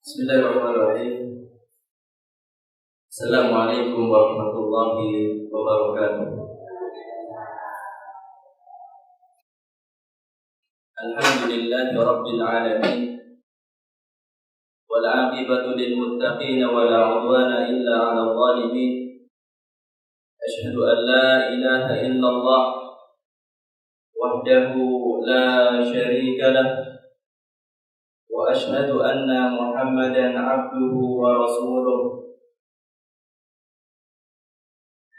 Bismillahirrahmanirrahim. Assalamualaikum warahmatullahi wabarakatuh. Alhamdulillahi rabbil alamin. Wal 'aqibatu lil muttaqin wa la 'udwana illa 'alal zalimin. Asyhadu an la ilaha illallah wahdahu la syarika lah. Wa ashhadu anna Muhammadan 'abduhu wa rasuluh.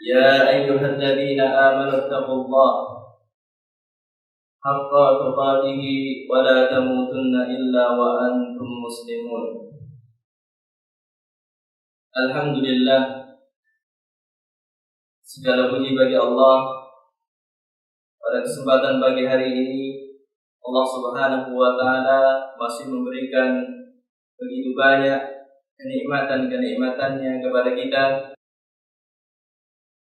Ya ayyuhalladzina amanu taqullaha haqqa tuqatih wa la tamutunna illa wa antum muslimun. Alhamdulillah, segala puji bagi Allah. Pada kesempatan pagi hari ini Allah Subhanahu wa Ta'ala masih memberikan begitu banyak kenikmatan-kenikmatannya kepada kita,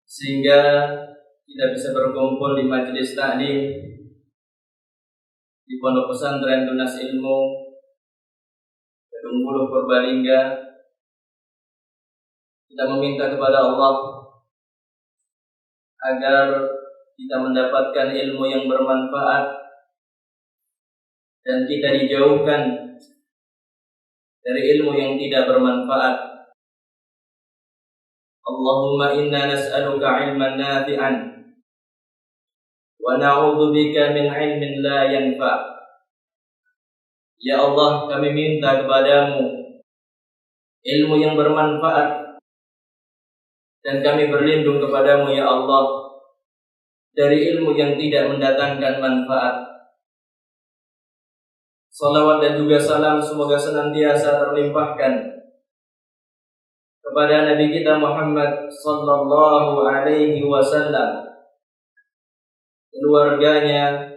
sehingga kita bisa berkumpul di majelis taklim di Pondok Pesantren Tunas Ilmu Kedung Buluh Purbalingga. Kita meminta kepada Allah agar kita mendapatkan ilmu yang bermanfaat dan kita dijauhkan dari ilmu yang tidak bermanfaat. Allahumma inna nas'aluka ilman nafi'an wa na'udzubika min ilmin la yanfa'. Ya Allah, kami minta kepadamu ilmu yang bermanfaat, dan kami berlindung kepadamu ya Allah dari ilmu yang tidak mendatangkan manfaat. Salawat dan juga salam semoga senantiasa terlimpahkan kepada Nabi kita Muhammad sallallahu alaihi wasallam, keluarganya,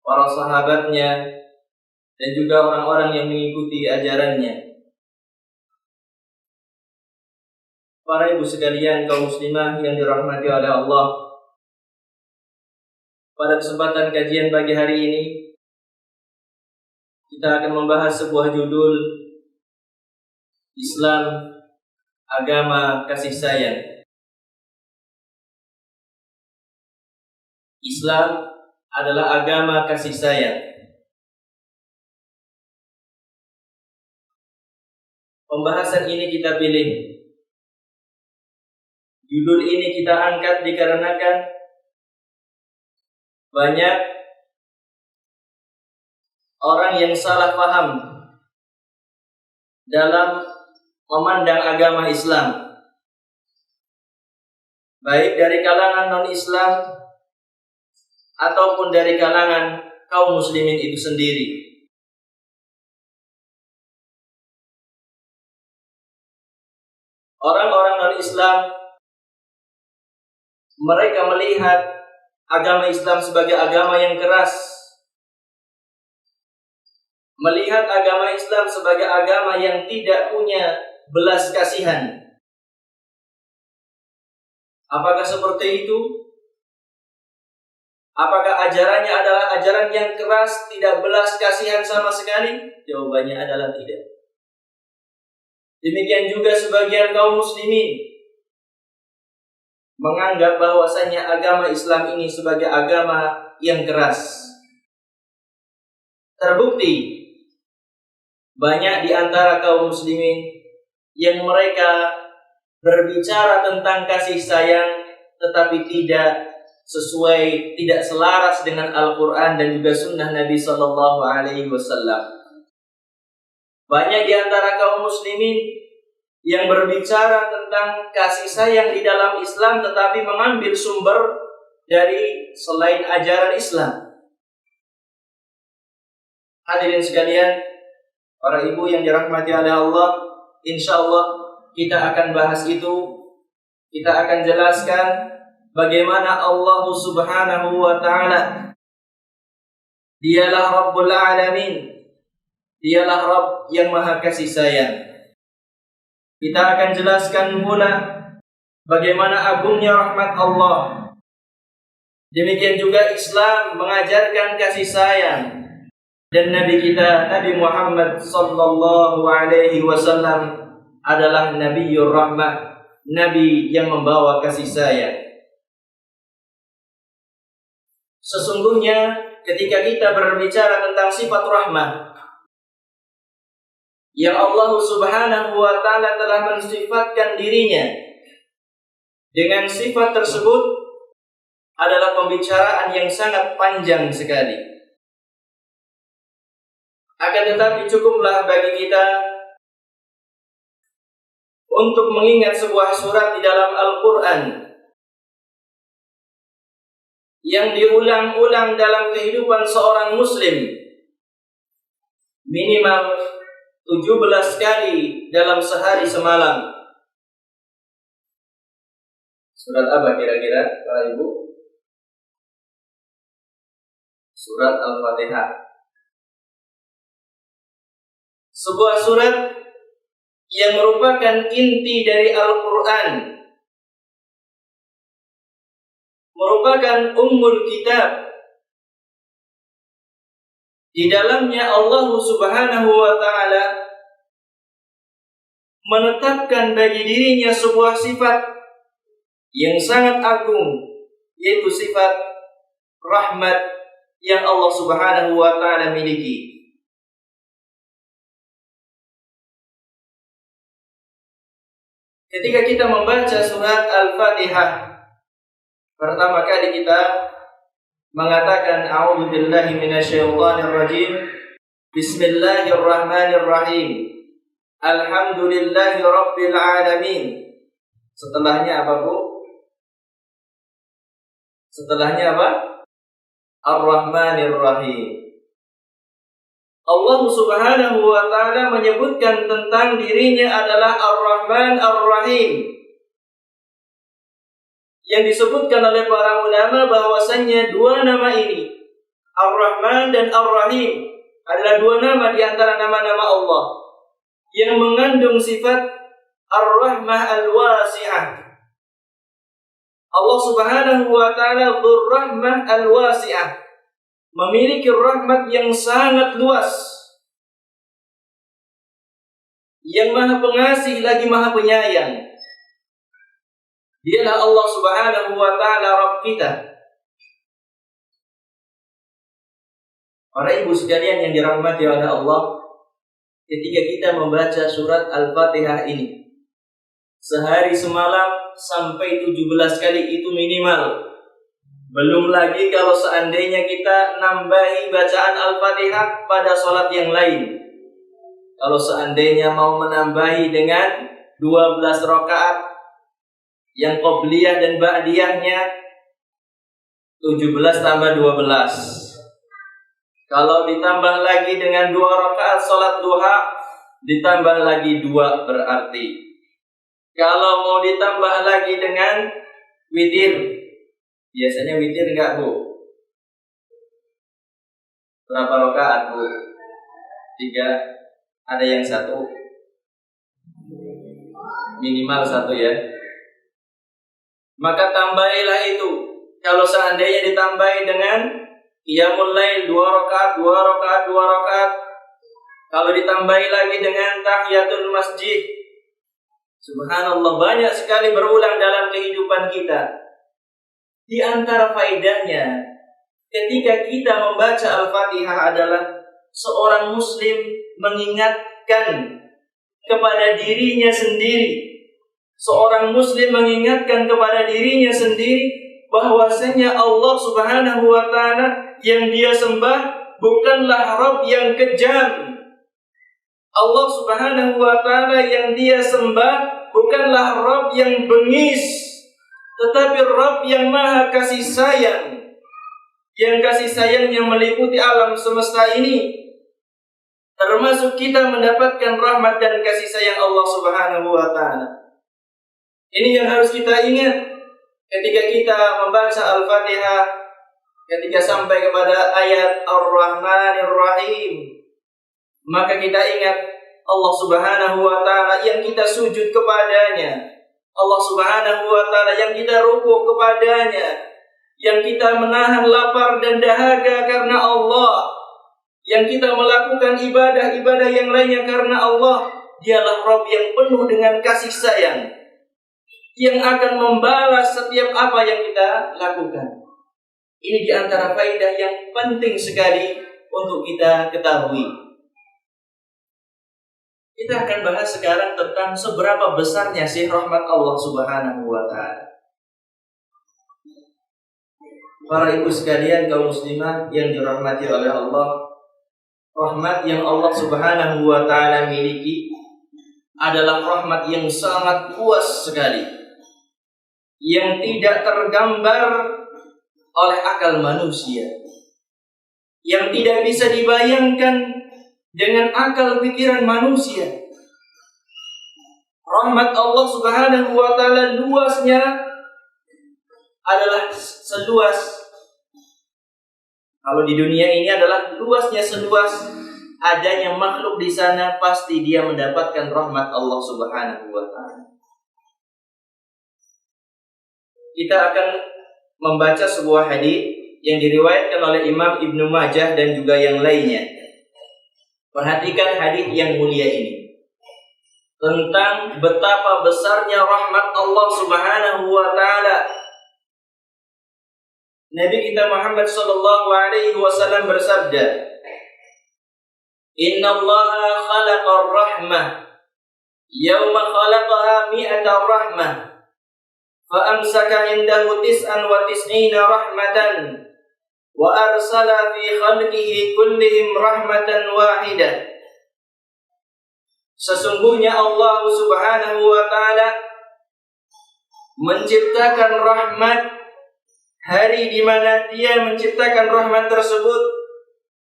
para sahabatnya, dan juga orang-orang yang mengikuti ajarannya. Para ibu sekalian, kaum muslimah yang dirahmati oleh Allah, pada kesempatan kajian pagi hari ini kita akan membahas sebuah judul, Islam, Agama Kasih Sayang. Islam adalah agama kasih sayang. Pembahasan ini kita pilih, judul ini kita angkat dikarenakan banyak orang yang salah paham dalam memandang agama Islam, baik dari kalangan non-Islam ataupun dari kalangan kaum muslimin itu sendiri. Orang-orang non-Islam, mereka melihat agama Islam sebagai agama yang keras, melihat agama Islam sebagai agama yang tidak punya belas kasihan. Apakah seperti itu? Apakah ajarannya adalah ajaran yang keras, tidak belas kasihan sama sekali? Jawabannya adalah tidak. Demikian juga sebagian kaum muslimin menganggap bahwasanya agama Islam ini sebagai agama yang keras. Terbukti banyak di antara kaum muslimin yang mereka berbicara tentang kasih sayang tetapi tidak sesuai, tidak selaras dengan Al-Quran dan juga sunnah Nabi Sallallahu Alaihi Wasallam. Banyak di antara kaum muslimin yang berbicara tentang kasih sayang di dalam Islam tetapi mengambil sumber dari selain ajaran Islam. Hadirin sekalian, para ibu yang dirahmati oleh Allah, insya Allah kita akan bahas itu. Kita akan jelaskan bagaimana Allah Subhanahu wa Ta'ala, Dialah Rabbul Alamin, Dialah Rabb yang Maha Kasih Sayang. Kita akan jelaskan pula bagaimana agungnya rahmat Allah. Demikian juga Islam mengajarkan kasih sayang. dan Nabi kita Nabi Muhammad sallallahu alaihi wasallam adalah Nabiur Rahmah, Nabi yang membawa kasih sayang. Sesungguhnya ketika kita berbicara tentang sifat rahmah yang Allah Subhanahu wa taala telah mensifatkan dirinya dengan sifat tersebut adalah pembicaraan yang sangat panjang sekali. Akan tetapi cukuplah bagi kita untuk mengingat sebuah surat di dalam Al-Quran yang diulang-ulang dalam kehidupan seorang muslim minimal 17 kali dalam sehari semalam. Surat apa kira-kira, Pak Ibu? Surat Al-Fatihah. Sebuah surat yang merupakan inti dari Al-Quran, merupakan ummul kitab. Di dalamnya Allah Subhanahu wa taala menetapkan bagi dirinya sebuah sifat yang sangat agung, yaitu sifat rahmat yang Allah Subhanahu wa taala miliki. Ketika kita membaca surat Al-Fatihah, pertama kali kita mengatakan a'udzu billahi minasyaitonir rajim. Bismillahirrahmanirrahim. Alhamdulillahi rabbil alamin. Setelahnya apa, Bu? Setelahnya apa? Ar-Rahmanir Rahim. Allah Subhanahu wa taala menyebutkan tentang dirinya adalah Ar-Rahman Ar-Rahim. Yang disebutkan oleh para ulama bahwasannya dua nama ini, Ar-Rahman dan Ar-Rahim, adalah dua nama di antara nama-nama Allah yang mengandung sifat Ar-Rahmah Al-Wasi'ah. Allah Subhanahu wa taala Dzur-Rahmah Al-Wasi'ah, memiliki rahmat yang sangat luas, yang maha pengasih lagi maha penyayang. Dialah Allah Subhanahu wa taala Rabb kita. Para ibu sekalian yang dirahmati oleh Allah, ketika kita membaca surat Al-Fatihah ini sehari semalam sampai 17 kali itu minimal. Belum lagi kalau seandainya kita nambahi bacaan Al-Fatihah pada sholat yang lain. Kalau seandainya mau menambahi dengan 12 rakaat yang qobliyah dan ba'diyahnya, 17 tambah 12. Kalau ditambah lagi dengan 2 rakaat sholat duha, ditambah lagi 2 berarti. Kalau mau ditambah lagi dengan witir, biasanya witir enggak, Bu? Berapa rakaat, Bu? 3. Ada yang 1. Minimal 1 ya. Maka tambahilah itu. Kalau seandainya ditambahi dengan qiyamul lail 2 rakaat, 2 rakaat, 2 rakaat. Kalau ditambahi lagi dengan tahiyatul masjid, subhanallah, banyak sekali berulang dalam kehidupan kita. Di antara faedahnya ketika kita membaca Al-Fatihah adalah seorang muslim mengingatkan kepada dirinya sendiri. Seorang muslim mengingatkan kepada dirinya sendiri bahwasanya Allah Subhanahu wa taala yang dia sembah bukanlah Rabb yang kejam. Allah Subhanahu wa taala yang dia sembah bukanlah Rabb yang bengis, tetapi Rabb yang maha kasih sayang, yang kasih sayangnya meliputi alam semesta ini, termasuk kita mendapatkan rahmat dan kasih sayang Allah Subhanahu wa taala. Ini yang harus kita ingat ketika kita membaca Al-Fatihah, ketika sampai kepada ayat Ar-Rahmanir Rahim, maka kita ingat Allah Subhanahu wa taala yang kita sujud kepadanya, Allah Subhanahu wa taala yang kita rukuk kepadanya, yang kita menahan lapar dan dahaga karena Allah, yang kita melakukan ibadah-ibadah yang lainnya karena Allah. Dialah Rabb yang penuh dengan kasih sayang, yang akan membalas setiap apa yang kita lakukan. Ini di antara faedah yang penting sekali untuk kita ketahui. Kita akan bahas sekarang tentang seberapa besarnya sih rahmat Allah Subhanahu wa Ta'ala. Para ibu sekalian, kaum muslimah yang dirahmati oleh Allah, rahmat yang Allah Subhanahu wa Ta'ala miliki adalah rahmat yang sangat luas sekali, yang tidak tergambar oleh akal manusia, yang tidak bisa dibayangkan dengan akal pikiran manusia. Rahmat Allah Subhanahu wa Ta'ala luasnya adalah seluas, kalau di dunia ini adalah luasnya seluas adanya makhluk di sana, pasti dia mendapatkan rahmat Allah Subhanahu wa Ta'ala. Kita akan membaca sebuah hadis yang diriwayatkan oleh Imam Ibnu Majah dan juga yang lainnya. Perhatikan hadis yang mulia ini tentang betapa besarnya rahmat Allah Subhanahu wa Ta'ala. Nabi kita Muhammad sallallahu alaihi wasallam bersabda, Inna Allaha khalaqar rahmah yawma khalaqaha mi'ata rahmah fa amsaka indahu tis'an wa tis'ina rahmatan wa arsala fi khalqihi kullihim rahmatan wahidah. Sesungguhnya Allah Subhanahu wa Ta'ala menciptakan rahmat, hari di mana Dia menciptakan rahmat tersebut,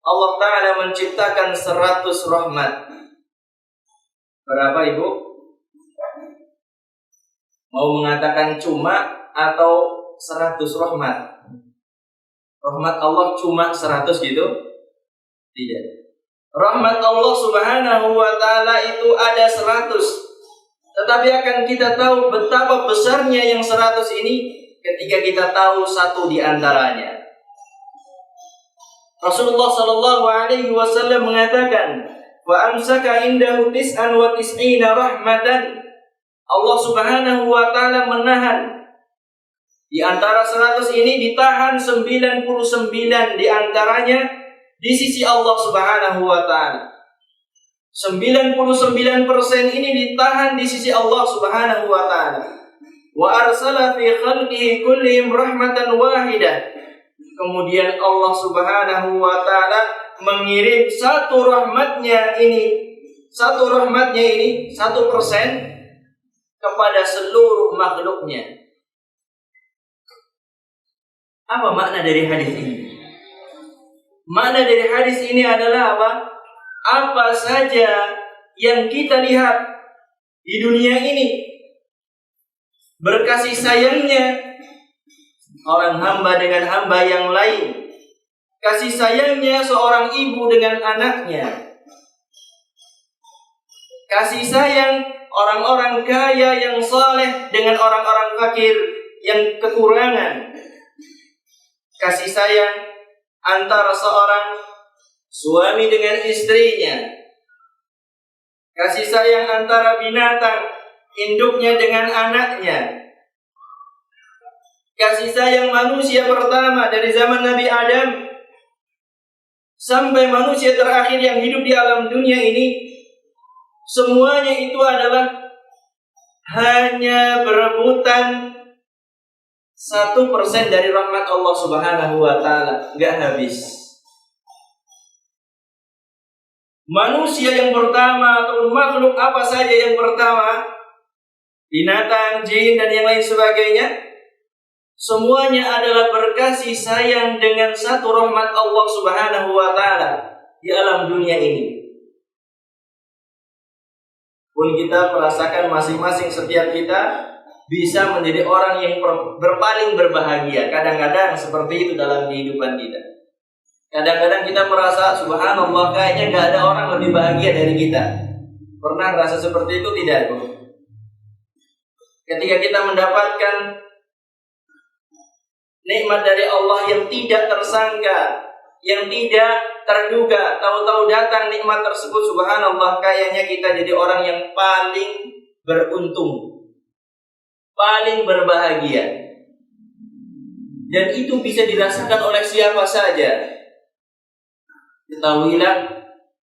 Allah Ta'ala menciptakan 100 rahmat. Berapa ibu? Mau mengatakan cuma atau 100 rahmat? Rahmat Allah cuma 100 gitu? Tidak. Rahmat Allah Subhanahu wa Ta'ala itu ada 100. Tetapi akan kita tahu betapa besarnya yang 100 ini ketika kita tahu satu di antaranya. Rasulullah sallallahu alaihi wasallam mengatakan, "Wa amsaka indahu tis'an wa tis'ina rahmatan." Allah Subhanahu wa Ta'ala menahan di antara 100 ini, ditahan 99 di antaranya di sisi Allah Subhanahu wa Ta'ala. 99% ini ditahan di sisi Allah Subhanahu wa Ta'ala. Wa arsala fi khalqihi kullihim rahmatan wahidah. Kemudian Allah Subhanahu wa Ta'ala mengirim satu rahmatnya ini 1% kepada seluruh makhluknya. Apa makna dari hadis ini? Makna dari hadis ini adalah apa? Apa saja yang kita lihat di dunia ini, berkasih sayangnya orang hamba dengan hamba yang lain, kasih sayangnya seorang ibu dengan anaknya, kasih sayang orang-orang kaya yang saleh dengan orang-orang fakir yang kekurangan, kasih sayang antara seorang suami dengan istrinya, kasih sayang antara binatang induknya dengan anaknya, kasih sayang manusia pertama dari zaman Nabi Adam sampai manusia terakhir yang hidup di alam dunia ini, semuanya itu adalah hanya berebutan 1% dari rahmat Allah Subhanahu wa Ta'ala, enggak habis. Manusia yang pertama atau makhluk apa saja yang pertama, binatang, jin dan yang lain sebagainya, semuanya adalah berkasih sayang dengan satu rahmat Allah Subhanahu wa Ta'ala di alam dunia ini. Pun kita merasakan masing-masing setiap kita bisa menjadi orang yang berpaling berbahagia. Kadang-kadang seperti itu dalam kehidupan kita. Kadang-kadang kita merasa subhanallah, kayaknya gak ada orang lebih bahagia dari kita. Pernah merasa seperti itu tidak, Bu? Ketika kita mendapatkan nikmat dari Allah yang tidak tersangka, yang tidak terduga, tahu-tahu datang nikmat tersebut, subhanallah, kayaknya kita jadi orang yang paling beruntung, paling berbahagia. Dan itu bisa dirasakan oleh siapa saja. Ketahuilah,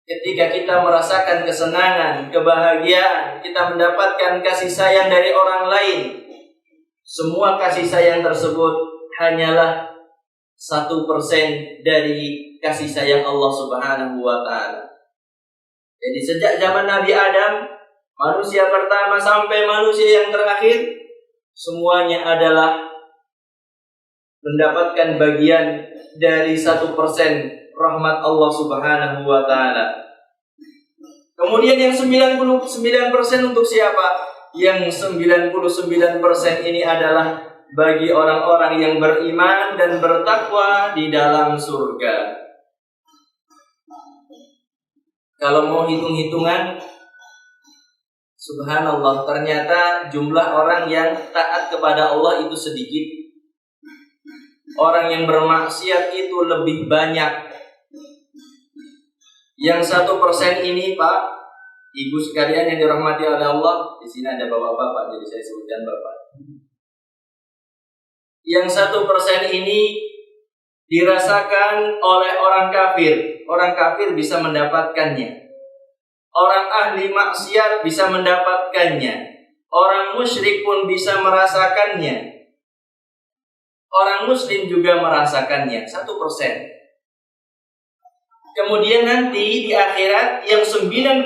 ketika kita merasakan kesenangan, kebahagiaan, kita mendapatkan kasih sayang dari orang lain, semua kasih sayang tersebut hanyalah 1% dari kasih sayang Allah Subhanahu wa ta'ala. Jadi sejak zaman Nabi Adam, manusia pertama sampai manusia yang terakhir, semuanya adalah mendapatkan bagian dari 1% rahmat Allah Subhanahu wa ta'ala. Kemudian yang 99% untuk siapa? Yang 99% ini adalah bagi orang-orang yang beriman dan bertakwa di dalam surga. Kalau mau hitung-hitungan, subhanallah, ternyata jumlah orang yang taat kepada Allah itu sedikit. Orang yang bermaksiat itu lebih banyak. Yang 1% ini, Pak, Ibu sekalian yang dirahmati oleh Allah, di sini ada bapak-bapak, jadi saya sebutkan bapak. Yang 1% ini dirasakan oleh orang kafir. Orang kafir bisa mendapatkannya. Orang ahli maksiat bisa mendapatkannya. Orang musyrik pun bisa merasakannya. Orang muslim juga merasakannya. 1%. Kemudian nanti di akhirat yang 99%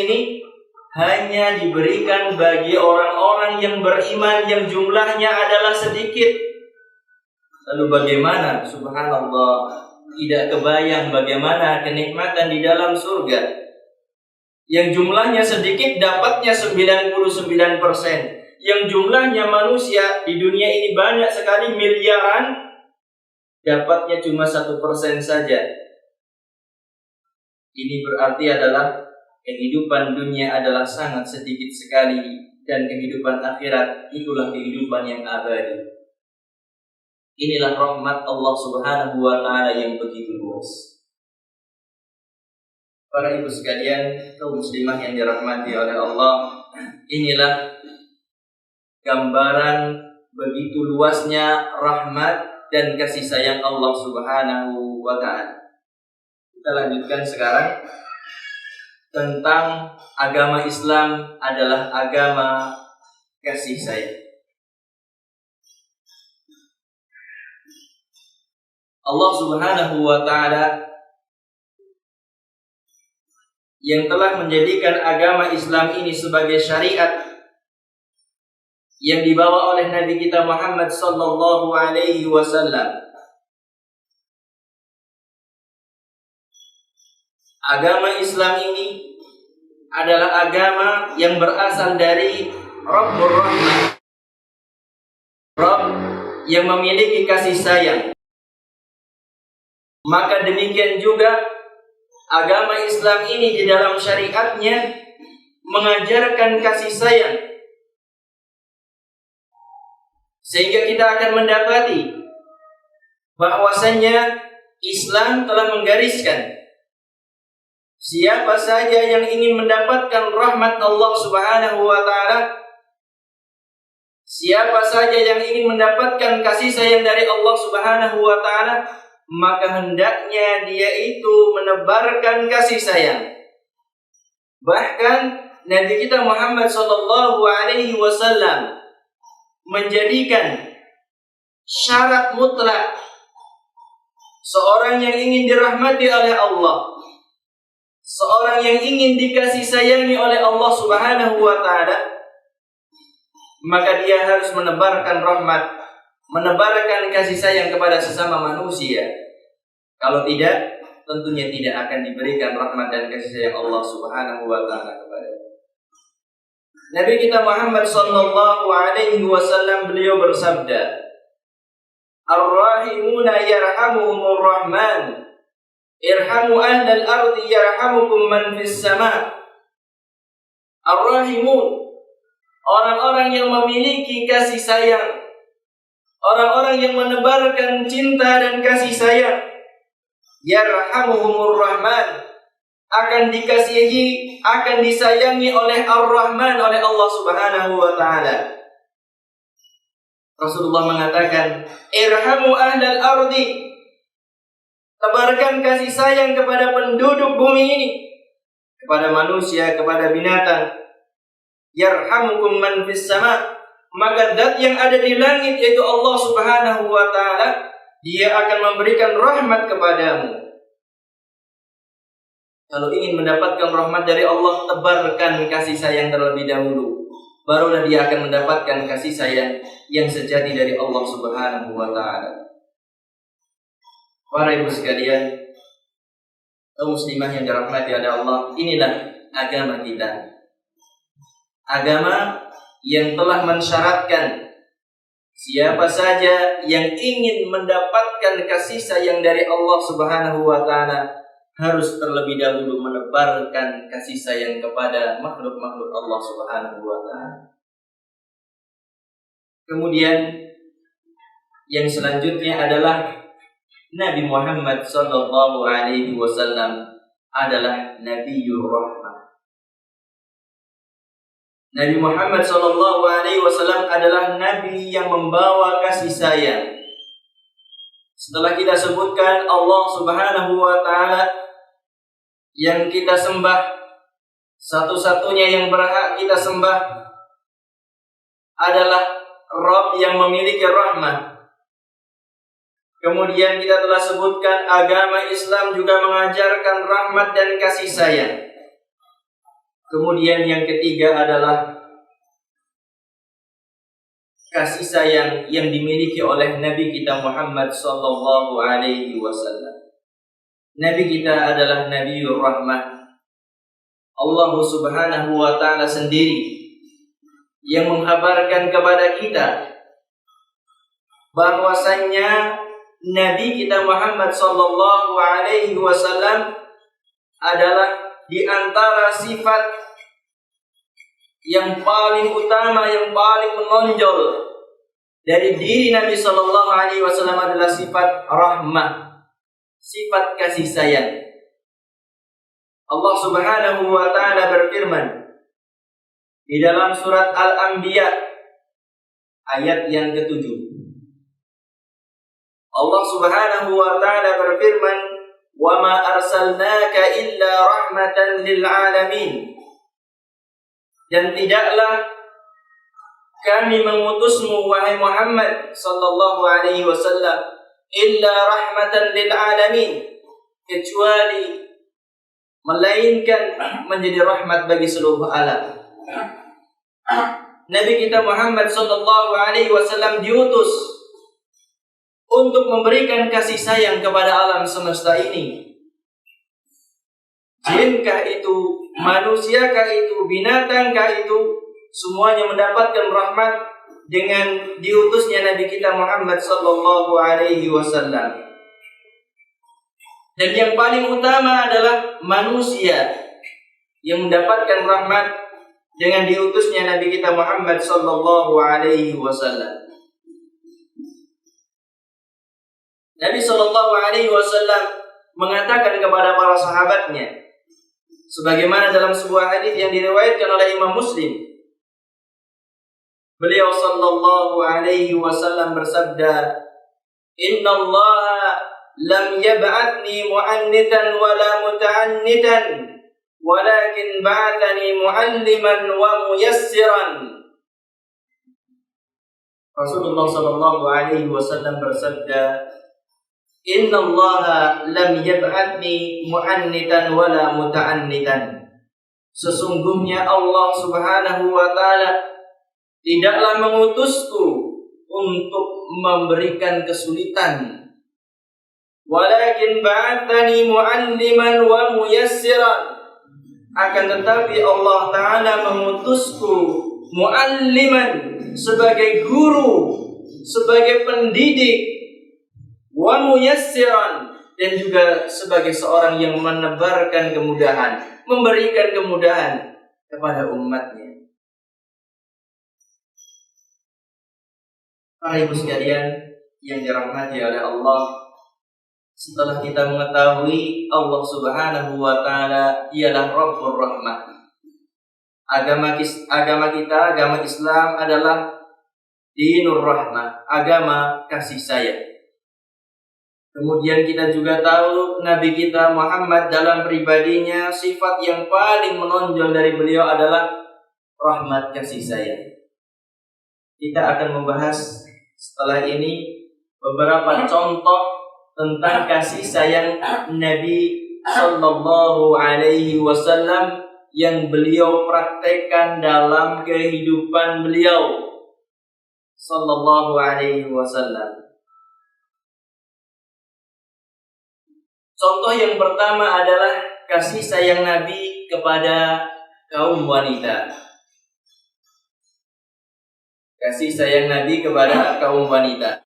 ini hanya diberikan bagi orang-orang yang beriman yang jumlahnya adalah sedikit. Lalu bagaimana? Subhanallah, tidak kebayang bagaimana kenikmatan di dalam surga. Yang jumlahnya sedikit dapatnya 99%. Yang jumlahnya manusia di dunia ini banyak sekali, miliaran, dapatnya cuma 1% saja. Ini berarti adalah kehidupan dunia adalah sangat sedikit sekali, dan kehidupan akhirat itulah kehidupan yang abadi. Inilah rahmat Allah Subhanahu wa ta'ala yang begitu luas. Para ibu sekalian, kaum muslimah yang dirahmati oleh Allah, inilah gambaran begitu luasnya rahmat dan kasih sayang Allah Subhanahu wa ta'ala. Kita lanjutkan sekarang tentang agama Islam adalah agama kasih sayang. Allah Subhanahu wa ta'ala yang telah menjadikan agama Islam ini sebagai syariat yang dibawa oleh Nabi kita Muhammad sallallahu alaihi wasallam. Agama Islam ini adalah agama yang berasal dari Rabbur Rahman, Rabb yang memiliki kasih sayang. Maka demikian juga agama Islam ini di dalam syariatnya mengajarkan kasih sayang, sehingga kita akan mendapati bahwasannya Islam telah menggariskan siapa saja yang ingin mendapatkan rahmat Allah Subhanahu wa ta'ala, siapa saja yang ingin mendapatkan kasih sayang dari Allah Subhanahu wa ta'ala, maka hendaknya dia itu menebarkan kasih sayang. Bahkan Nabi kita Muhammad sallallahu alaihi wasallam menjadikan syarat mutlak seorang yang ingin dirahmati oleh Allah, seorang yang ingin dikasih sayangi oleh Allah Subhanahu wa ta'ala, maka dia harus menebarkan rahmat, menebarkan kasih sayang kepada sesama manusia. Kalau tidak, tentunya tidak akan diberikan rahmat dan kasih sayang Allah Subhanahu wa ta'ala kepada Nabi kita Muhammad sallallahu alaihi wasallam. Beliau bersabda, "Ar-rahimuna yarhamuhumur rahman, irhamu ahlal ardi yarhamukum man fis sama." Ar-rahimun, orang-orang yang memiliki kasih sayang, orang-orang yang menebarkan cinta dan kasih sayang, yarhamuhumur rahman, akan dikasihi, akan disayangi oleh Ar-Rahman, oleh Allah Subhanahu wa taala. Rasulullah mengatakan, irhamu ahlal ardi, tebarkan kasih sayang kepada penduduk bumi ini, kepada manusia, kepada binatang. Yarhamukum man fis sama, maka zat yang ada di langit yaitu Allah Subhanahu wa taala, Dia akan memberikan rahmat kepadamu. Kalau ingin mendapatkan rahmat dari Allah, tebarkan kasih sayang terlebih dahulu, barulah dia akan mendapatkan kasih sayang yang sejati dari Allah Subhanahu wa taala. Para ibu sekalian, kaum muslimah yang dirahmati oleh Allah, inilah agama kita. Agama yang telah mensyaratkan siapa saja yang ingin mendapatkan kasih sayang dari Allah Subhanahu wa taala harus terlebih dahulu menebarkan kasih sayang kepada makhluk-makhluk Allah Subhanahu wa taala. Kemudian yang selanjutnya adalah Nabi Muhammad sallallahu alaihi wasallam adalah Nabiyur Rahmah. Nabi Muhammad sallallahu alaihi wasallam adalah nabi yang membawa kasih sayang. Setelah kita sebutkan Allah Subhanahu wa taala yang kita sembah, satu-satunya yang berhak kita sembah adalah Rabb yang memiliki rahmat. Kemudian kita telah sebutkan agama Islam juga mengajarkan rahmat dan kasih sayang. Kemudian yang ketiga adalah kasih sayang yang dimiliki oleh Nabi kita Muhammad sallallahu alaihi wasallam. Nabi kita adalah Nabiyur Rahmah. Allah Subhanahu wa taala sendiri yang mengkhabarkan kepada kita bahwasannya Nabi kita Muhammad sallallahu alaihi wasallam adalah di antara sifat yang paling utama, yang paling menonjol dari diri Nabi sallallahu alaihi wasallam adalah sifat rahmah, sifat kasih sayang. Allah Subhanahu wa taala berfirman di dalam surat Al-Anbiya ayat yang ke-7. Allah Subhanahu wa taala berfirman, "Wa ma arsalnaka illa rahmatan lil alamin." Dan tidaklah kami mengutusmu wahai Muhammad sallallahu alaihi wasallam illa rahmatan lil alamin, kecuali melainkan menjadi rahmat bagi seluruh alam. Nabi kita Muhammad sallallahu alaihi wasallam diutus untuk memberikan kasih sayang kepada alam semesta ini. Jinkah itu, manusiakah itu, binatangkah itu, semuanya mendapatkan rahmat dengan diutusnya Nabi kita Muhammad sallallahu alaihi wasallam. Dan yang paling utama adalah manusia yang mendapatkan rahmat dengan diutusnya Nabi kita Muhammad sallallahu alaihi wasallam. Nabi sallallahu alaihi wasallam mengatakan kepada para sahabatnya, sebagaimana dalam sebuah hadis yang diriwayatkan oleh Imam Muslim, beliau sallallahu alaihi wasallam bersabda, "Inna Allah lam yab'athni mu'annitan wala muta'annitan, walakin ba'athani mu'alliman wa muyassiran." Rasulullah sallallahu alaihi wasallam bersabda, "Inna Allah lam yab'athni mu'annitan wala muta'annitan." Sesungguhnya Allah Subhanahu wa taala tidaklah mengutusku untuk memberikan kesulitan, walakin ba'athani mu'alliman wa muyassiran. Akan tetapi Allah taala mengutusku mu'alliman, sebagai guru, sebagai pendidik, wa muyassiran, dan juga sebagai seorang yang menebarkan kemudahan, memberikan kemudahan kepada umatnya. Para ibu sekalian yang dirahmati oleh Allah, setelah kita mengetahui Allah Subhanahu wa taala ialah Rabbur Rahmah. Agama kita, agama Islam adalah Dinur Rahmah, agama kasih sayang. Kemudian kita juga tahu Nabi kita Muhammad dalam pribadinya sifat yang paling menonjol dari beliau adalah rahmat kasih sayang. Kita akan membahas setelah ini beberapa contoh tentang kasih sayang Nabi Sallallahu Alaihi Wasallam yang beliau praktekkan dalam kehidupan beliau Sallallahu Alaihi Wasallam. Contoh yang pertama adalah kasih sayang Nabi kepada kaum wanita. Kasih sayang Nabi kepada kaum wanita.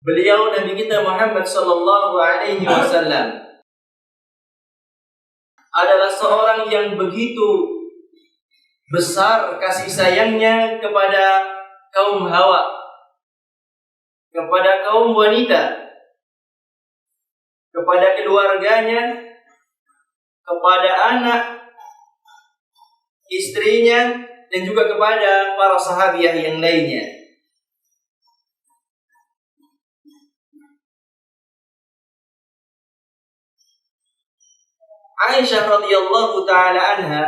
Beliau Nabi kita Muhammad sallallahu alaihi wasallam adalah seorang yang begitu besar kasih sayangnya kepada kaum hawa, kepada kaum wanita, kepada keluarganya, kepada anak, istrinya, dan juga kepada para sahabiah yang lainnya. Aisyah radhiyallahu taala anha,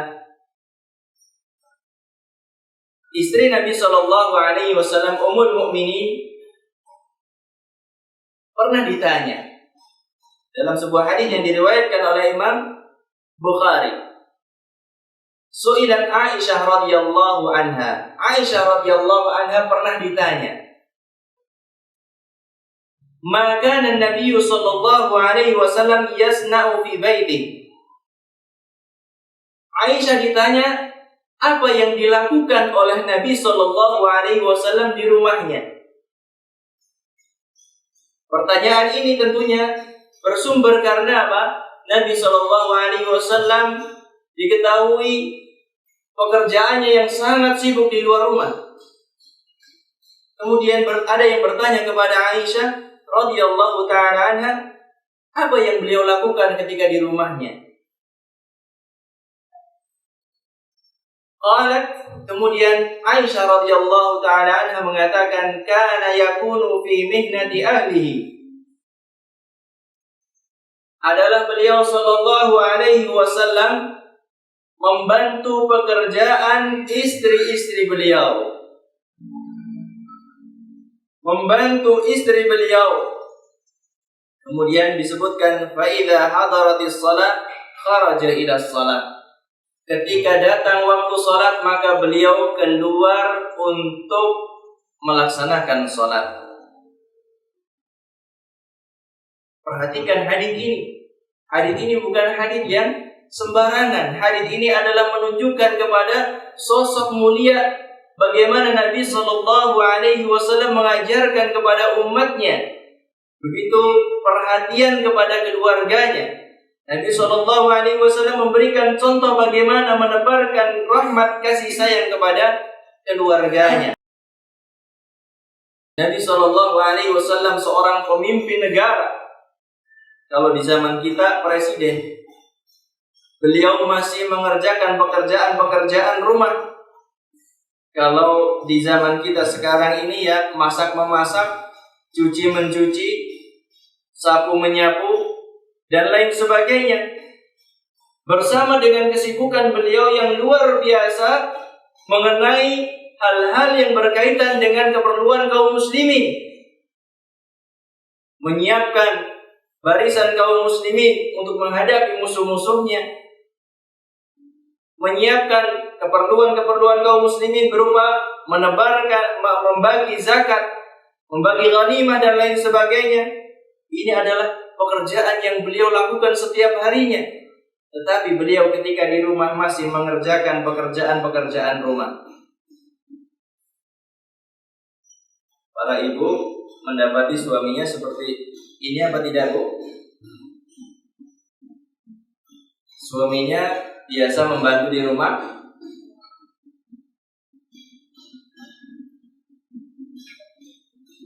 istri Nabi sallallahu alaihi wasallam, Ummul Mukminin, pernah ditanya dalam sebuah hadis yang diriwayatkan oleh Imam Bukhari. Su'ilat Aisyah radhiyallahu anha. Aisyah radhiyallahu anha pernah ditanya, "Ma kana an-nabiy sallallahu alaihi wasallam yasna'u fi baitihi?" Aisyah ditanya, apa yang dilakukan oleh Nabi sallallahu alaihi wasallam di rumahnya? Pertanyaan ini tentunya bersumber karena apa? Nabi Shallallahu Alaihi Wasallam diketahui pekerjaannya yang sangat sibuk di luar rumah. Kemudian ada yang bertanya kepada Aisyah radhiyallahu taala anha, apa yang beliau lakukan ketika di rumahnya? Kemudian Aisyah radhiyallahu taala anha mengatakan, kana yakunu fi mihnati ahlihi. Adalah beliau sallallahu alaihi wasallam membantu pekerjaan istri-istri beliau. Membantu istri beliau. Kemudian disebutkan fa idza hadaratis shalah kharaja ila shalah. Ketika datang waktu sholat, maka beliau keluar untuk melaksanakan sholat. Perhatikan hadis ini. Hadis ini bukan hadis yang sembarangan. Hadis ini adalah menunjukkan kepada sosok mulia bagaimana Nabi Shallallahu Alaihi Wasallam mengajarkan kepada umatnya begitu perhatian kepada keluarganya. Nabi Shallallahu Alaihi Wasallam memberikan contoh bagaimana menebarkan rahmat kasih sayang kepada keluarganya. Nabi Shallallahu Alaihi Wasallam seorang pemimpin negara. Kalau di zaman kita presiden, beliau masih mengerjakan pekerjaan-pekerjaan rumah. Kalau di zaman kita sekarang ini ya masak-memasak, cuci-mencuci, sapu-menyapu, dan lain sebagainya. Bersama dengan kesibukan beliau yang luar biasa mengenai hal-hal yang berkaitan dengan keperluan kaum muslimin, menyiapkan barisan kaum muslimin untuk menghadapi musuh-musuhnya, menyiapkan keperluan-keperluan kaum muslimin berupa menebarkan, membagi zakat, membagi ghanimah dan lain sebagainya. Ini adalah pekerjaan yang beliau lakukan setiap harinya. Tetapi beliau ketika di rumah masih mengerjakan pekerjaan-pekerjaan rumah. Para ibu mendapati suaminya seperti ini apa tidak, Bu? Suaminya biasa membantu di rumah.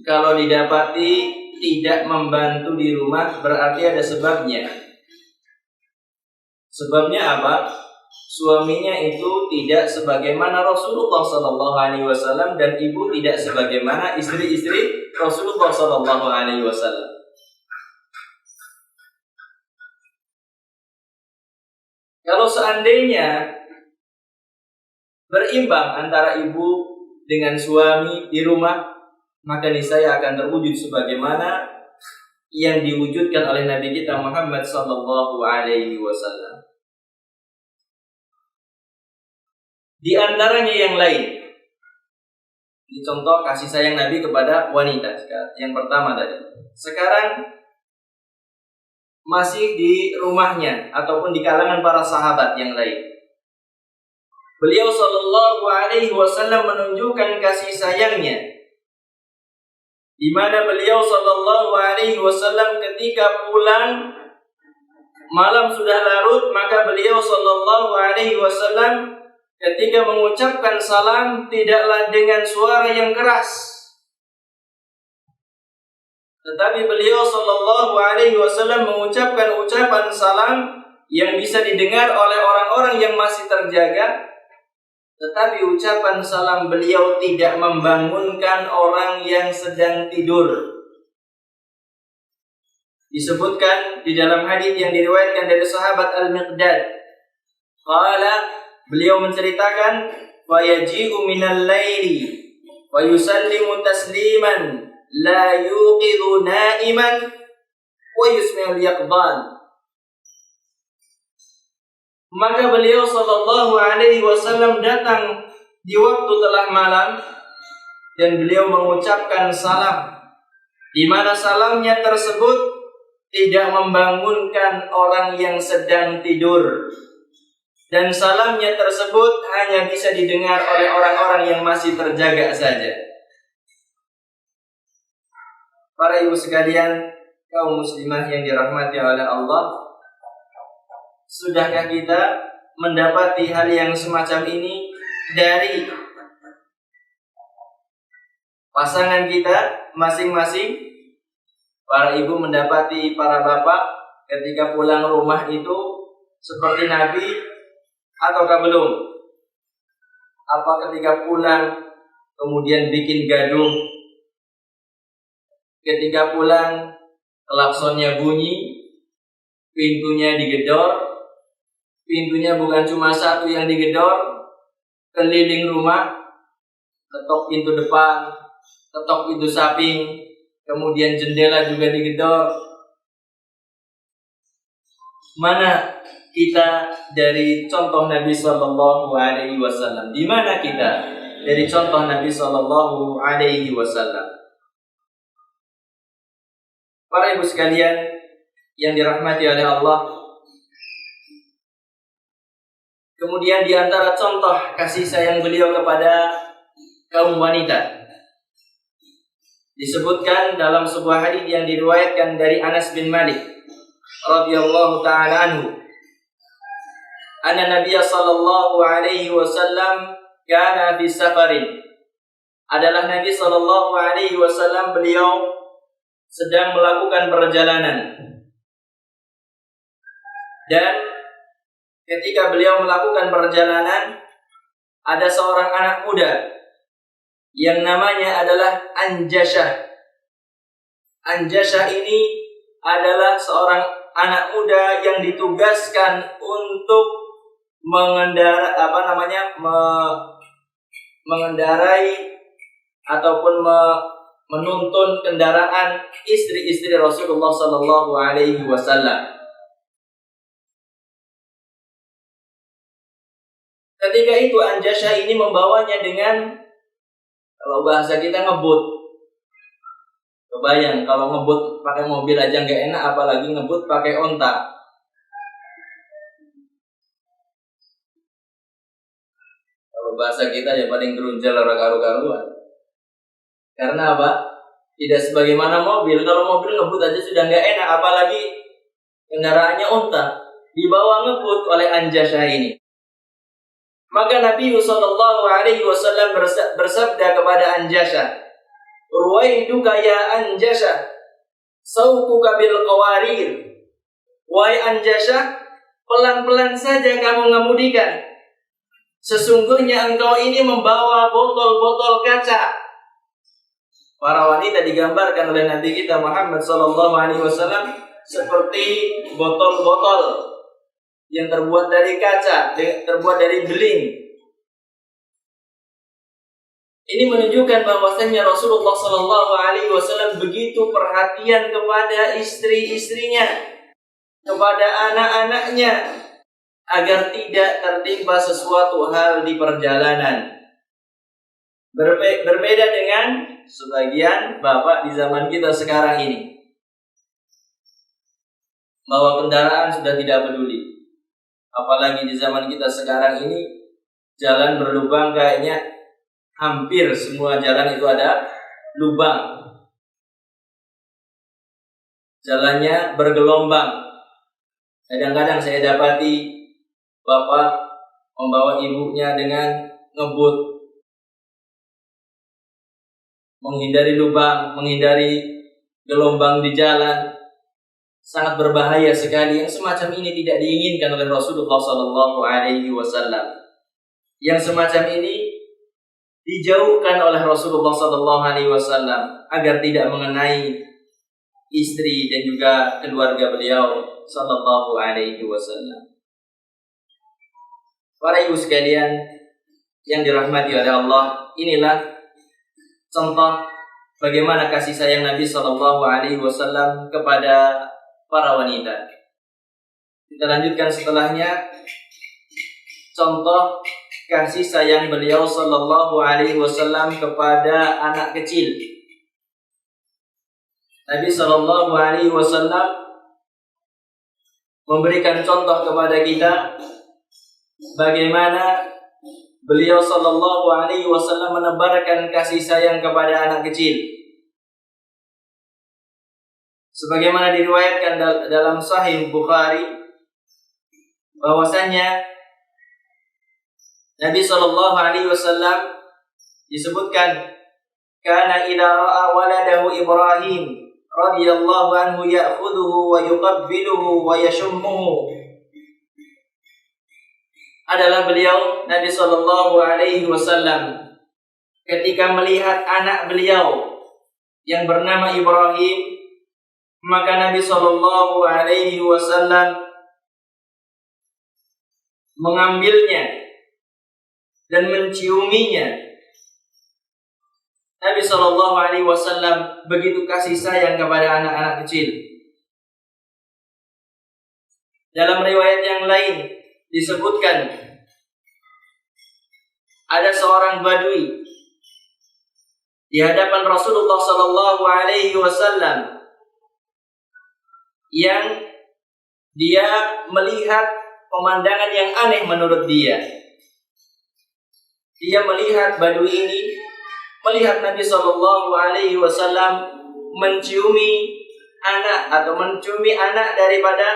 kalau didapati tidak membantu di rumah, berarti ada sebabnya. Sebabnya apa? Suaminya itu tidak sebagaimana Rasulullah SAW dan ibu tidak sebagaimana istri-istri Rasulullah SAW. Kalau seandainya berimbang antara ibu dengan suami di rumah, maka niscaya akan terwujud sebagaimana yang diwujudkan oleh Nabi kita Muhammad SAW. Di antaranya yang lain, ini contoh kasih sayang Nabi kepada wanita. Yang pertama tadi. Sekarang masih di rumahnya ataupun di kalangan para sahabat yang lain. Beliau Shallallahu Alaihi Wasallam menunjukkan kasih sayangnya, di mana beliau Shallallahu Alaihi Wasallam ketika pulang malam sudah larut, maka beliau Shallallahu Alaihi Wasallam ketika mengucapkan salam tidaklah dengan suara yang keras, tetapi beliau Shallallahu Alaihi Wasallam mengucapkan ucapan salam yang bisa didengar oleh orang-orang yang masih terjaga, tetapi ucapan salam beliau tidak membangunkan orang yang sedang tidur. Disebutkan di dalam hadis yang diriwayatkan dari sahabat Al-Miqdad, qala, beliau menceritakan, wa yaji'u minal laili wa yusallimu tasliman la yuqidhu na'iman wa yusmi'ul yaqdan. Maka beliau Shallallahu Alaihi Wasallam datang di waktu tengah malam dan beliau mengucapkan salam, di mana salamnya tersebut tidak membangunkan orang yang sedang tidur, dan salamnya tersebut hanya bisa didengar oleh orang-orang yang masih terjaga saja. Para ibu sekalian, kaum muslimah yang dirahmati oleh Allah, sudahkah kita mendapati hal yang semacam ini dari pasangan kita masing-masing? Para ibu mendapati para bapak ketika pulang rumah itu seperti Nabi ataukah belum? Apa ketika pulang kemudian bikin gaduh? Ketika pulang klaksonnya bunyi, pintunya digedor. Pintunya bukan cuma satu yang digedor, keliling rumah, ketok pintu depan, ketok pintu samping, kemudian jendela juga digedor. Mana kita dari contoh Nabi Sallallahu Alaihi Wasallam? Di mana kita dari contoh Nabi Sallallahu Alaihi Wasallam? Para ibu sekalian yang dirahmati oleh Allah, kemudian di antara contoh kasih sayang beliau kepada kaum wanita disebutkan dalam sebuah hadis yang diriwayatkan dari Anas bin Malik radhiyallahu taala anhu, anna Nabiy sallallahu alaihi wasallam kana fi safarin. Adalah Nabi sallallahu alaihi wasallam beliau sedang melakukan perjalanan, dan ketika beliau melakukan perjalanan, ada seorang anak muda yang namanya adalah Anjasyah. Anjasyah ini adalah seorang anak muda yang ditugaskan untuk mengendarai ataupun menuntun kendaraan istri-istri Rasulullah Sallallahu Alaihi Wasallam. Ketika itu Anjasyah ini membawanya dengan, kalau bahasa kita, ngebut. Kebayang kalau ngebut pakai mobil aja nggak enak, apalagi ngebut pakai onta. Kalau bahasa kita ya paling gerunjal orang karu-karuan. Karena apa? Tidak sebagaimana mobil. Kalau mobil ngebut aja sudah nggak enak, apalagi kendaraannya onta. Dibawa ngebut oleh Anjasyah ini. Maka Nabi Sallallahu Alaihi Wasallam bersabda kepada Anjasyah, ruwaiduka ya Anjasah, saukuka bil qawarir. Wahai Anjasah, pelan-pelan saja kamu mengemudikan. Sesungguhnya engkau ini membawa botol-botol kaca. Para wanita digambarkan oleh Nabi kita Muhammad SAW seperti botol-botol yang terbuat dari kaca, terbuat dari beling. Ini menunjukkan bahwasanya Rasulullah SAW begitu perhatian kepada istri-istrinya, kepada anak-anaknya, agar tidak tertimpa sesuatu hal di perjalanan. Berbeda dengan sebagian bapak di zaman kita sekarang ini, bahwa kendaraan sudah tidak peduli. Apalagi di zaman kita sekarang ini, jalan berlubang, kayaknya hampir semua jalan itu ada lubang. Jalannya bergelombang. Kadang-kadang saya dapati bapak membawa ibunya dengan ngebut, menghindari lubang, menghindari gelombang di jalan. Sangat berbahaya sekali. Yang semacam ini tidak diinginkan oleh Rasulullah SAW. Yang semacam ini dijauhkan oleh Rasulullah SAW agar tidak mengenai istri dan juga keluarga beliau SAW. Para ibu sekalian yang dirahmati oleh Allah, inilah contoh bagaimana kasih sayang Nabi SAW kepada para wanita. Kita lanjutkan setelahnya, contoh kasih sayang beliau SAW kepada anak kecil. Nabi SAW memberikan contoh kepada kita bagaimana beliau SAW menebarkan kasih sayang kepada anak kecil. Sebagaimana diriwayatkan dalam Sahih Bukhari, bahwasanya Nabi SAW disebutkan, kana idza ra'a waladahu Ibrahim radhiyallahu anhu ya'khudhuhu wa yuqabbiluhu wa yashummuhu. Adalah beliau Nabi SAW ketika melihat anak beliau yang bernama Ibrahim, maka Nabi SAW mengambilnya dan menciuminya. Nabi SAW begitu kasih sayang kepada anak-anak kecil. Dalam riwayat yang lain disebutkan, ada seorang badui di hadapan Rasulullah SAW yang dia melihat pemandangan yang aneh menurut dia. Dia melihat badui ini, melihat Nabi SAW menciumi anak daripada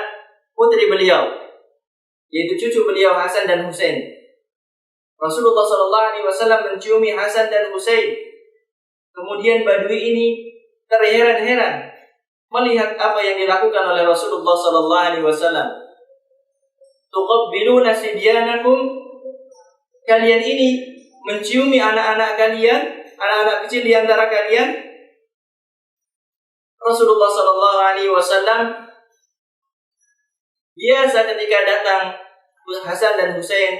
putri beliau, yaitu cucu beliau Hasan dan Husain. Rasulullah SAW menciumi Hasan dan Husain. Kemudian badui ini terheran-heran melihat apa yang dilakukan oleh Rasulullah SAW. Tuqabbiluna sibyanakum, kalian ini menciumi anak-anak kalian, anak-anak kecil di antara kalian. Rasulullah SAW biasa ketika datang Hasan dan Husain,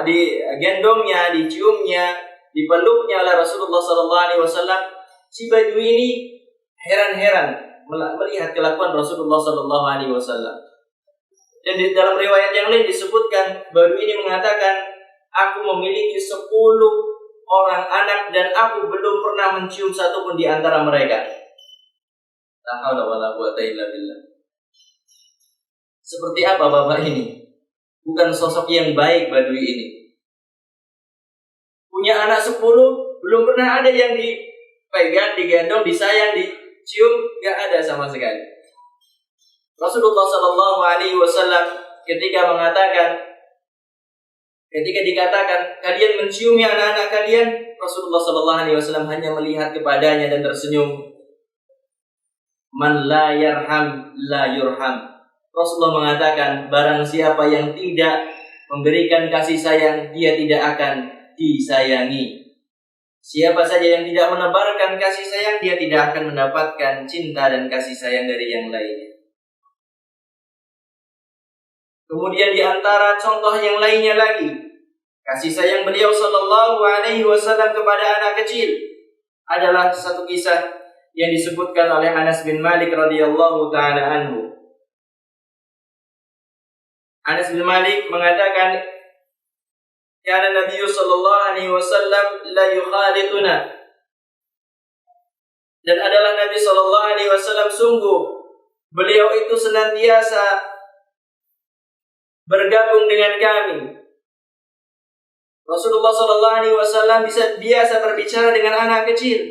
digendongnya, diciumnya, dipeluknya oleh Rasulullah SAW. Si badui ini heran-heran melihat kelakuan Rasulullah SAW. Dan di dalam riwayat yang lain disebutkan, badui ini mengatakan, aku memiliki 10 orang anak dan aku belum pernah mencium satu pun di antara mereka. La haula wala quwwata illa billah. Seperti apa bapak ini? Bukan sosok yang baik badui ini. Punya anak 10, belum pernah ada yang dipegang, digendong, disayang, dicium, gak ada sama sekali. Rasulullah SAW ketika mengatakan, Ketika dikatakan kalian menciumi anak-anak kalian, Rasulullah sallallahu alaihi wasallam hanya melihat kepadanya dan tersenyum. Man la yarham la yurham. Rasulullah mengatakan barang siapa yang tidak memberikan kasih sayang, dia tidak akan disayangi. Siapa saja yang tidak menebarkan kasih sayang, dia tidak akan mendapatkan cinta dan kasih sayang dari yang lainnya. Kemudian di antara contoh yang lainnya lagi, kasih sayang beliau sallallahu alaihi wasallam kepada anak kecil adalah satu kisah yang disebutkan oleh Anas bin Malik radhiyallahu taala anhu. Anas bin Malik mengatakan, "Kana Nabi sallallahu alaihi wasallam la yukhalituna." Dan adalah Nabi sallallahu alaihi wasallam sungguh beliau itu senantiasa bergabung dengan kami. Rasulullah sallallahu alaihi wasallam biasa berbicara dengan anak kecil.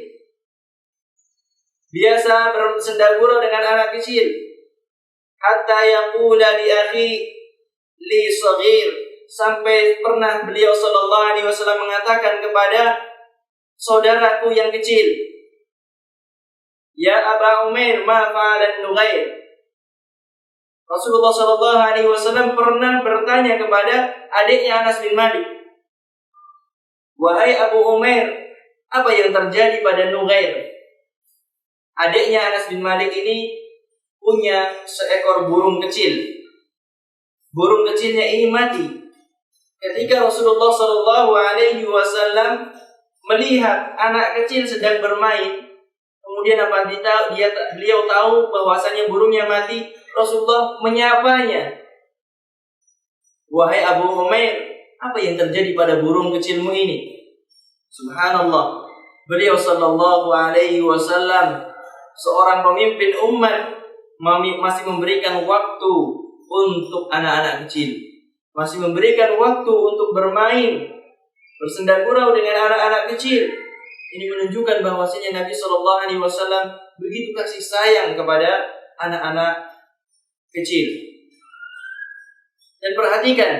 Biasa bersendagurau dengan anak kecil. Hatta yaqula li akhi li saghir, sampai pernah beliau sallallahu alaihi wasallam mengatakan kepada saudaraku yang kecil, "Ya Aba Umair, ma fa'ala Nughair?" Rasulullah sallallahu alaihi wasallam pernah bertanya kepada adiknya Anas bin Malik, "Wahai Abu Umair, apa yang terjadi pada Nughair?" Adiknya Anas bin Malik ini punya seekor burung kecil. Burung kecilnya ini mati. Ketika Rasulullah sallallahu alaihi wasallam melihat anak kecil sedang bermain, kemudian beliau tahu bahwasanya burungnya mati, Rasulullah menyapanya, "Wahai Abu Umair, apa yang terjadi pada burung kecilmu ini?" Subhanallah, beliau sallallahu alaihi wasallam seorang pemimpin umat masih memberikan waktu untuk anak-anak kecil, masih memberikan waktu untuk bermain, bersendagurau dengan anak-anak kecil. Ini menunjukkan bahwasanya Nabi sallallahu alaihi wasallam begitu kasih sayang kepada anak-anak kecil. Dan perhatikan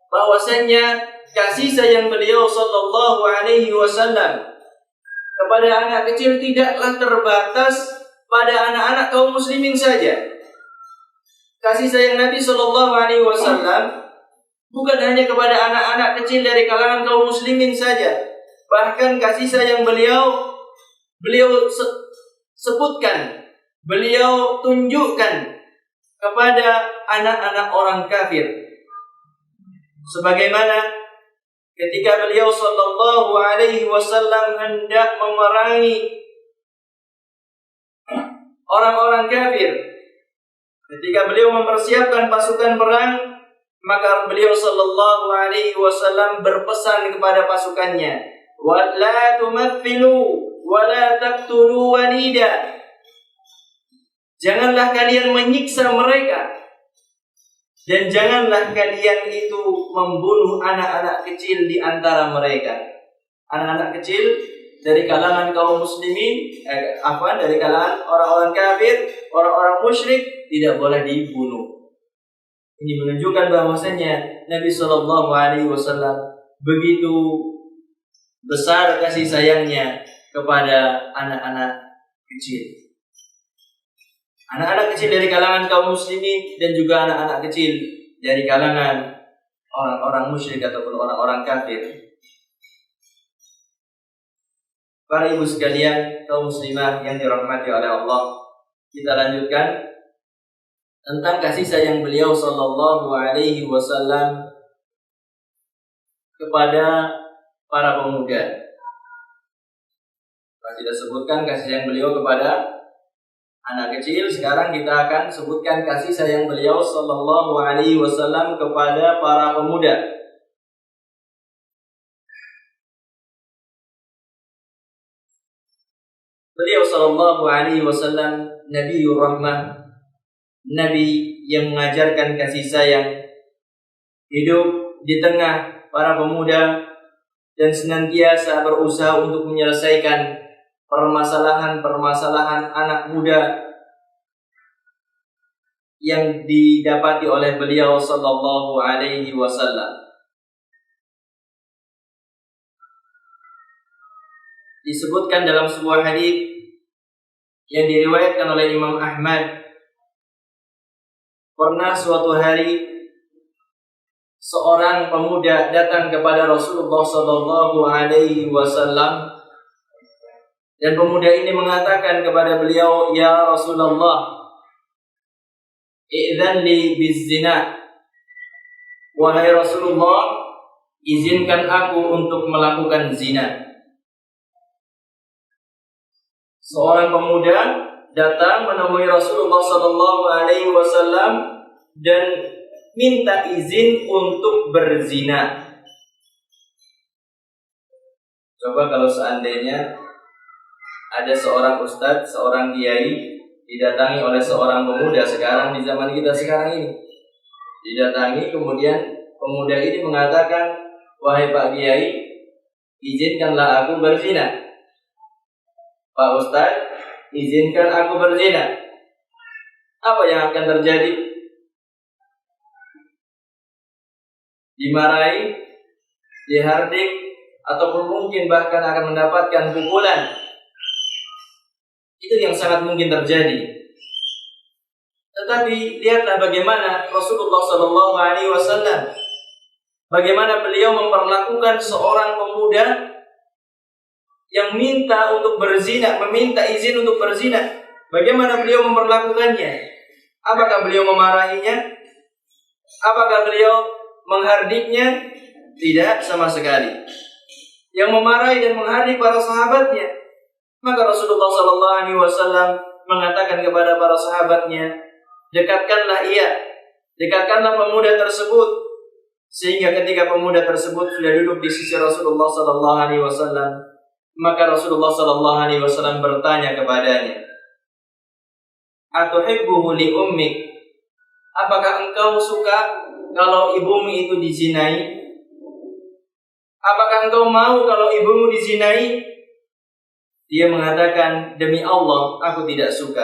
bahwasanya kasih sayang beliau sallallahu alaihi wasallam kepada anak kecil tidaklah terbatas pada anak-anak kaum muslimin saja. Kasih sayang Nabi sallallahu alaihi wasallam bukan hanya kepada anak-anak kecil dari kalangan kaum muslimin saja. Bahkan kasih sayang beliau sebutkan, beliau tunjukkan kepada anak-anak orang kafir. Sebagaimana ketika beliau sallallahu alaihi wasallam hendak memerangi orang-orang kafir, ketika beliau mempersiapkan pasukan perang, maka beliau sallallahu alaihi wasallam berpesan kepada pasukannya, "Wa la tumathilu wa la taqtulu walida." Janganlah kalian menyiksa mereka, dan janganlah kalian itu membunuh anak-anak kecil di antara mereka. Anak-anak kecil dari kalangan kaum muslimin, dari kalangan orang-orang kafir, orang-orang musyrik tidak boleh dibunuh. Ini menunjukkan bahwasanya Nabi sallallahu alaihi wasallam begitu besar kasih sayangnya kepada anak-anak kecil. Anak-anak kecil dari kalangan kaum muslimin dan juga anak-anak kecil dari kalangan orang-orang musyrik ataupun orang-orang kafir. Para ibu sekalian, kaum muslimah yang dirahmati oleh Allah, kita lanjutkan tentang kasih sayang beliau sallallahu alaihi wasallam kepada para pemuda. Kita sebutkan kasih sayang beliau kepada anak kecil. Sekarang kita akan sebutkan kasih sayang beliau sallallahu alaihi wasallam kepada para pemuda. Beliau sallallahu alaihi wasallam Nabiur Rahmah, Nabi yang mengajarkan kasih sayang, hidup di tengah para pemuda dan senantiasa berusaha untuk menyelesaikan permasalahan-permasalahan anak muda yang didapati oleh beliau sallallahu alaihi wasallam. Disebutkan dalam sebuah hadis yang diriwayatkan oleh Imam Ahmad, pernah suatu hari seorang pemuda datang kepada Rasulullah sallallahu alaihi wasallam, dan pemuda ini mengatakan kepada beliau, "Ya Rasulullah, i'dzan li bizzina." Wahai Rasulullah, izinkan aku untuk melakukan zina. Seorang pemuda datang menemui Rasulullah sallallahu alaihi wasallam dan minta izin untuk berzina. Coba kalau seandainya ada seorang ustadz, seorang kiai didatangi oleh seorang pemuda sekarang di zaman kita sekarang ini. Didatangi, kemudian pemuda ini mengatakan, "Wahai Pak Kiai, izinkanlah aku berzina." "Pak Ustadz, izinkan aku berzina." Apa yang akan terjadi? Dimarahi, dihardik, ataupun mungkin bahkan akan mendapatkan pukulan. Itu yang sangat mungkin terjadi. Tetapi lihatlah bagaimana Rasulullah sallallahu alaihi wasallam, bagaimana beliau memperlakukan seorang pemuda yang minta untuk berzina, meminta izin untuk berzina. Bagaimana beliau memperlakukannya? Apakah beliau memarahinya? Apakah beliau menghardiknya? Tidak sama sekali. Yang memarahi dan menghardik para sahabatnya. Maka Rasulullah sallallahu alaihi wasallam mengatakan kepada para sahabatnya, "Dekatkanlah ia, dekatkanlah pemuda tersebut." Sehingga ketika pemuda tersebut sudah duduk di sisi Rasulullah sallallahu alaihi wasallam, maka Rasulullah sallallahu alaihi wasallam bertanya kepadanya, "Atuhibbuhu li ummik?" Apakah engkau suka kalau ibumu itu dizinai? Apakah engkau mau kalau ibumu dizinai? Dia mengatakan, "Demi Allah, aku tidak suka."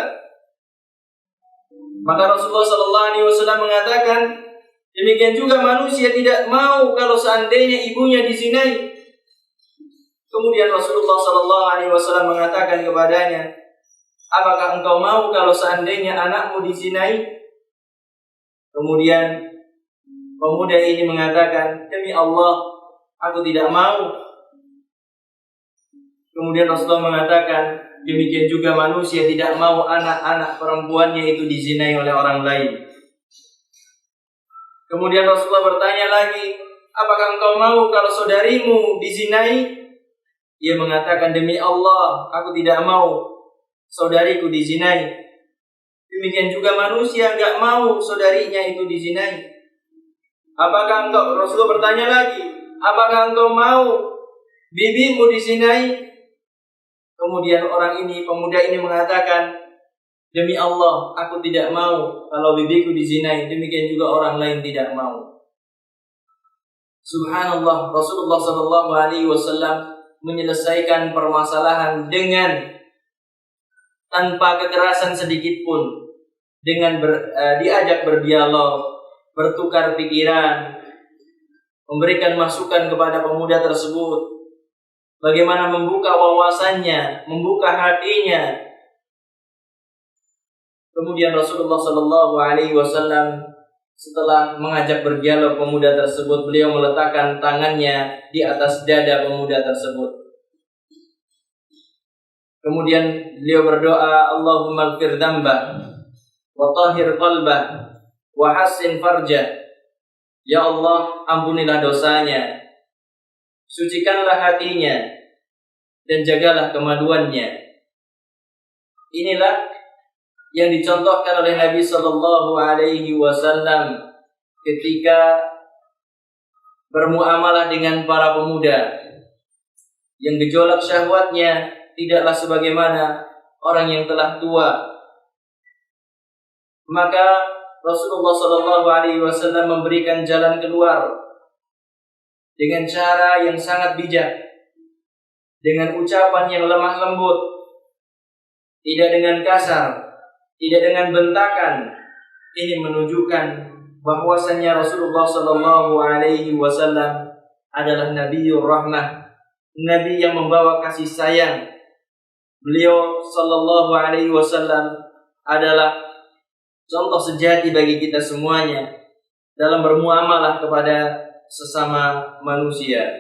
Maka Rasulullah sallallahu alaihi wasallam mengatakan, demikian juga manusia tidak mau kalau seandainya ibunya dizinai. Kemudian Rasulullah sallallahu alaihi wasallam mengatakan kepadanya, "Apakah engkau mau kalau seandainya anakmu dizinai?" Kemudian pemuda ini mengatakan, "Demi Allah, aku tidak mau." Kemudian Rasulullah mengatakan, demikian juga manusia tidak mau anak-anak perempuannya itu dizinai oleh orang lain. Kemudian Rasulullah bertanya lagi, "Apakah engkau mau kalau saudarimu dizinai?" Dia mengatakan, "Demi Allah, aku tidak mau saudariku dizinai." Demikian juga manusia enggak mau saudarinya itu dizinai. Apakah engkau, Rasulullah bertanya lagi, "Apakah engkau mau bibimu dizinai?" Kemudian pemuda ini mengatakan, "Demi Allah, aku tidak mau kalau bibiku dizinai." Demikian juga orang lain tidak mau. Subhanallah, Rasulullah sallallahu alaihi wasallam menyelesaikan permasalahan dengan tanpa kekerasan sedikit pun, dengan diajak berdialog, bertukar pikiran, memberikan masukan kepada pemuda tersebut, bagaimana membuka wawasannya, membuka hatinya. Kemudian Rasulullah sallallahu alaihi wasallam setelah mengajak berdialog pemuda tersebut, beliau meletakkan tangannya di atas dada pemuda tersebut. Kemudian beliau berdoa, "Allahumma ighfir dzambah wa tahhir qalbah wa hassin farjah." Ya Allah, ampunilah dosanya, sucikanlah hatinya, dan jagalah kemaluannya. Inilah yang dicontohkan oleh Nabi sallallahu alaihi wasallam ketika bermuamalah dengan para pemuda yang gejolak syahwatnya tidaklah sebagaimana orang yang telah tua. Maka Rasulullah sallallahu alaihi wasallam memberikan jalan keluar dengan cara yang sangat bijak, dengan ucapan yang lemah lembut, tidak dengan kasar, tidak dengan bentakan. Ini menunjukkan bahwasannya Rasulullah sallallahu alaihi wasallam adalah Nabiur Rahmah, Nabi yang membawa kasih sayang. Beliau sallallahu alaihi wasallam adalah contoh sejati bagi kita semuanya dalam bermuamalah kepada sesama manusia.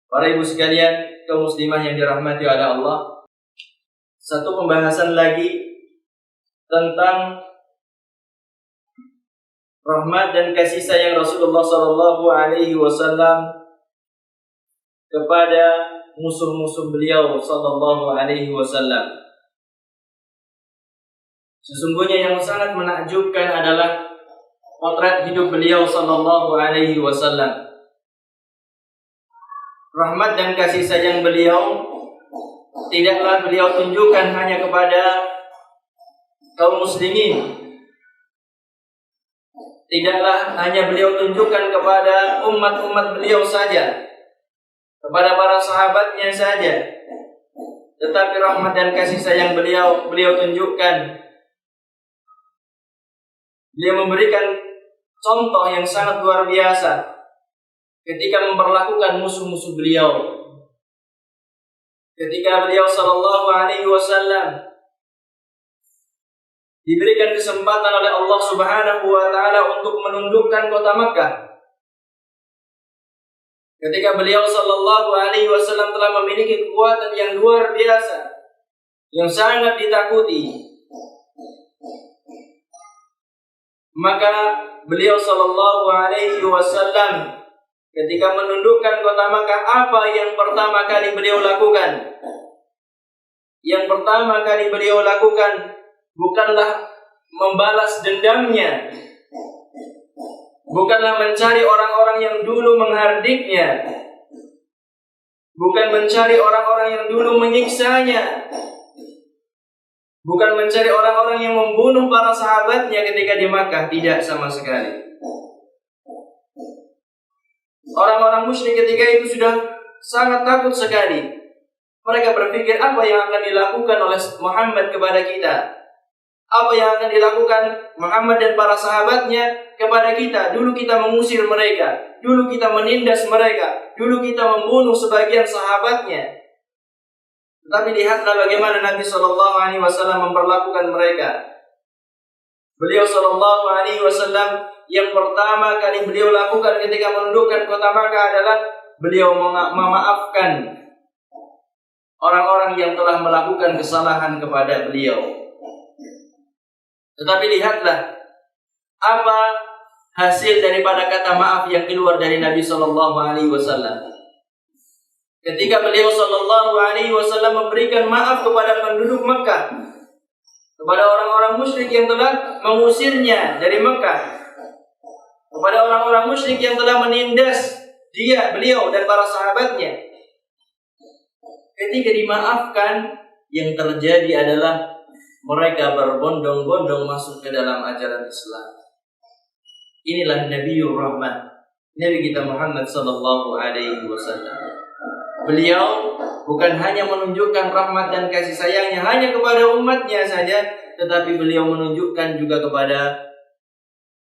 Para ibu sekalian, kaum muslimah yang dirahmati oleh Allah, satu pembahasan lagi tentang rahmat dan kasih sayang Rasulullah sallallahu alaihi wasallam kepada musuh-musuh beliau sallallahu alaihi wasallam. Sesungguhnya yang sangat menakjubkan adalah potret hidup beliau sallallahu alaihi wasallam. Rahmat dan kasih sayang beliau tidaklah beliau tunjukkan hanya kepada kaum muslimin. Tidaklah hanya beliau tunjukkan kepada umat-umat beliau saja, kepada para sahabatnya saja, tetapi rahmat dan kasih sayang beliau tunjukkan. Beliau memberikan contoh yang sangat luar biasa ketika memperlakukan musuh-musuh beliau. Ketika beliau sallallahu alaihi wasallam diberikan kesempatan oleh Allah Subhanahu wa taala untuk menundukkan kota Makkah. Ketika beliau sallallahu alaihi wasallam telah memiliki kekuatan yang luar biasa, yang sangat ditakuti, maka beliau sallallahu alaihi wasallam ketika menundukkan kota Makkah, apa yang pertama kali beliau lakukan? Yang pertama kali beliau lakukan bukanlah membalas dendamnya, bukanlah mencari orang-orang yang dulu menghardiknya, bukan mencari orang-orang yang dulu menyiksanya, bukan mencari orang-orang yang membunuh para sahabatnya ketika di Makkah. Tidak sama sekali. Orang-orang musyrik ketika itu sudah sangat takut sekali. Mereka berpikir, apa yang akan dilakukan oleh Muhammad kepada kita? Apa yang akan dilakukan Muhammad dan para sahabatnya kepada kita? Dulu kita mengusir mereka, dulu kita menindas mereka, dulu kita membunuh sebagian sahabatnya. Tetapi lihatlah bagaimana Nabi SAW memperlakukan mereka. Beliau SAW yang pertama kali beliau lakukan ketika menundukkan kota Makkah adalah beliau memaafkan orang-orang yang telah melakukan kesalahan kepada beliau. Tetapi lihatlah apa hasil daripada kata maaf yang keluar dari Nabi SAW. Ketika beliau SAW memberikan maaf kepada penduduk Mekah, kepada orang-orang musyrik yang telah mengusirnya dari Mekah, kepada orang-orang musyrik yang telah menindas beliau dan para sahabatnya, ketika dimaafkan, yang terjadi adalah mereka berbondong-bondong masuk ke dalam ajaran Islam. Inilah Nabiur Rahman, Nabi kita Muhammad sallallahu alaihi wasallam. Beliau bukan hanya menunjukkan rahmat dan kasih sayangnya hanya kepada umatnya saja, tetapi beliau menunjukkan juga kepada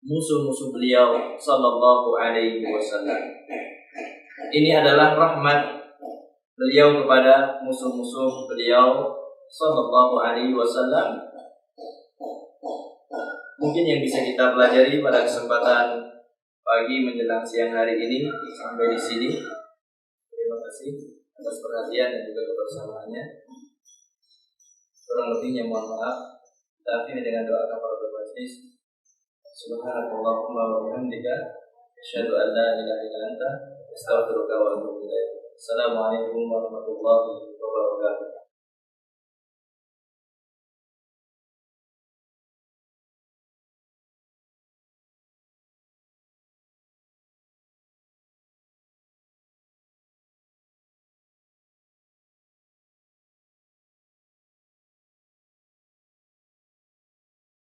musuh-musuh beliau sallallahu alaihi wasallam. Ini adalah rahmat beliau kepada musuh-musuh beliau sallallahu alaihi wasallam. Mungkin yang bisa kita pelajari pada kesempatan pagi menjelang siang hari ini sampai di sini. Terima kasih atas perhatian dan juga kebersamaannya. Kurang lebihnya mohon maaf. Kita akhiri dengan doa kafaratul majlis. Subhanallahumma wa bihamdika asyhadu an la ilaha illa anta astaghfiruka wa atubu ilaik. Assalamualaikum warahmatullahi wabarakatuh.